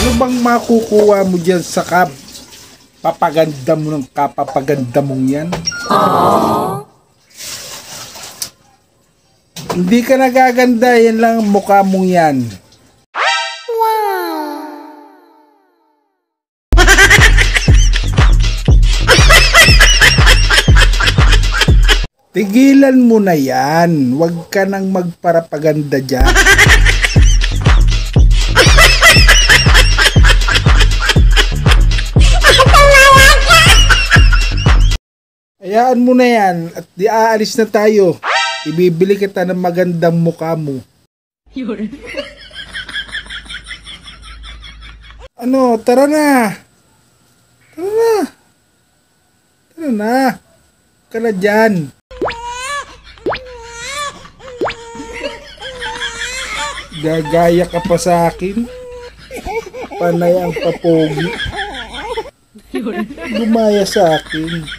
Ano bang makukuha mo dyan sa papaganda mo ng kapapaganda mong yan? Hindi ka nagaganda, yan lang ang mukha mong yan. Tigilan mo na yan. Huwag ka nang magparapaganda dyan. Hayaan mo na yan at di aalis na tayo. Ibibili kita ng magandang mukha mo. Ano, tara na. Tara na. Tara na. Ka na dyan. Gagaya ka pa sa akin. Panay ang papogi. Lumaya sa akin.